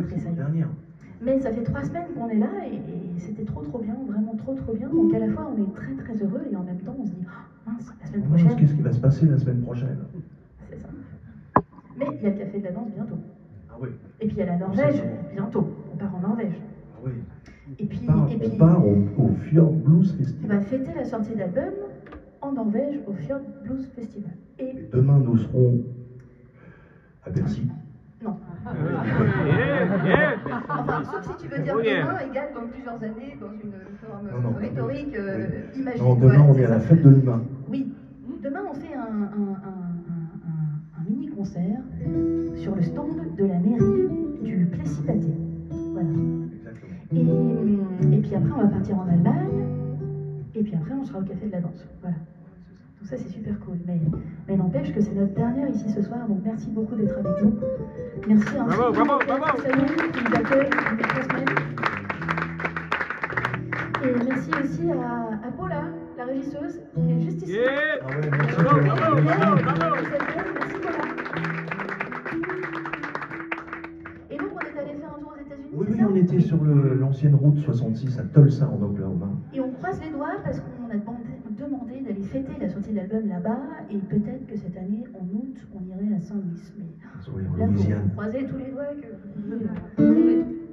tressaillant. Dernière. Mais ça fait 3 semaines qu'on est là et c'était trop bien, vraiment trop bien. Donc à la fois on est très heureux et en même temps on se dit oh, mince, la semaine prochaine. Qu'est-ce qui va se passer la semaine prochaine? C'est ça. Mais il y a le Café de la Danse bientôt. Ah oui. Et puis il y a la Norvège bientôt. On part en Norvège. Ah oui. Et puis on part au Fjord Blues Festival. On va fêter la sortie d'album en Norvège au Fjord Blues Festival. Et demain nous serons à Bercy. Non. Enfin, sauf si tu veux dire demain égale dans plusieurs années, dans une forme rhétorique imaginaire. Non, demain on est à la fête de l'humain. Oui. Demain on fait un mini-concert sur le stand de la mairie du Plessis-Pâté. Voilà. Et puis après on va partir en Allemagne, et puis après on sera au Café de la Danse. Voilà. Donc ça c'est super cool, mais n'empêche que c'est notre dernière ici ce soir, donc merci beaucoup d'être avec nous. Merci à bravo. Salon qui nous accueille depuis 3 semaines. Et merci aussi à Paula, la régisseuse, qui est juste ici. Yeah. Ah ouais, merci. Merci Paula. Et donc on est allé faire un tour aux États-Unis. Oui, on était sur l'ancienne route 66 à Tulsa en Oklahoma. Et on croise les doigts parce qu'on a demandé d'aller fêter la sortie de l'album là-bas, et peut-être que cette année, en août, on irait à Saint-Louis. Mais en Louisiane. Croiser tous les doigts que...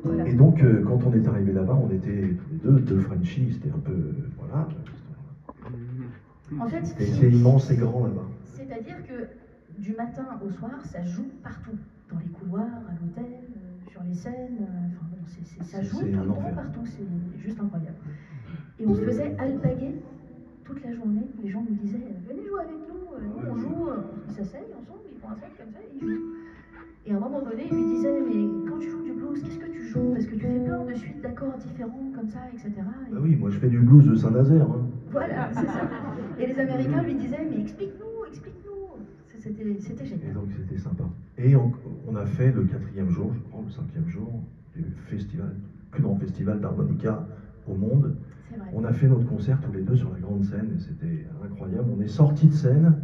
Voilà. Et donc, quand on est arrivé là-bas, on était tous les deux Frenchies, c'était un peu... Voilà. En fait, c'est immense et grand là-bas. C'est-à-dire que du matin au soir, ça joue partout. Dans les couloirs, à l'hôtel, sur les scènes, enfin bon, ça joue tout le temps partout, c'est juste incroyable. Et on se faisait alpaguer toute la journée. Les gens nous disaient venez jouer avec nous, on joue, ils s'asseyent ensemble, ils font un set comme ça, et ils jouent. Et à un moment donné, ils lui disaient mais quand tu joues du blues, qu'est-ce que tu joues? Parce que tu fais plein de suites d'accords différents comme ça, etc. Et... Bah oui, moi je fais du blues de Saint-Nazaire. Hein. Voilà, c'est ça. Et les Américains lui disaient mais explique-nous. C'était génial. Et donc c'était sympa. Et on a fait le 4e jour, je crois, le 5e jour du festival, plus grand festival d'harmonica au monde. Vrai. On a fait notre concert tous les deux sur la grande scène et c'était incroyable. On est sortis de scène.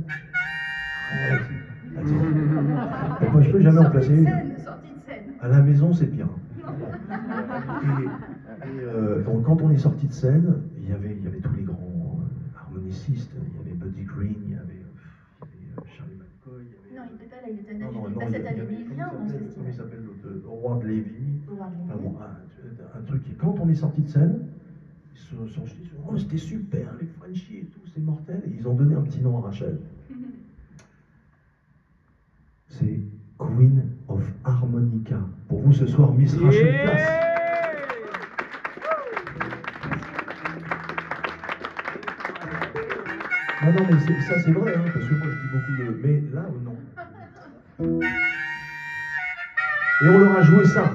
Attends. Moi, je peux jamais en placer une. Sortie de scène. À la maison, c'est pire. Donc, quand on est sorti de scène, il y avait tous les grands harmonicistes. Il y avait Buddy Green, il y avait Charlie McCoy. Non, il n'était pas là, il était à Nashville. Cette année, il vient dans ce festival. Comment il s'appelle l'autre? Howard Levy. Un truc. Et quand on est sorti de scène, ils se sont dit oh, c'était super, les Frenchies et tout, c'est mortel. Et ils ont donné un petit nom à Rachel. C'est Queen of Harmonica. Pour vous ce soir, Miss Rachel Place. Non, mais ça c'est vrai, hein, parce que moi je dis beaucoup de... Mais là, non. Et on leur a joué ça.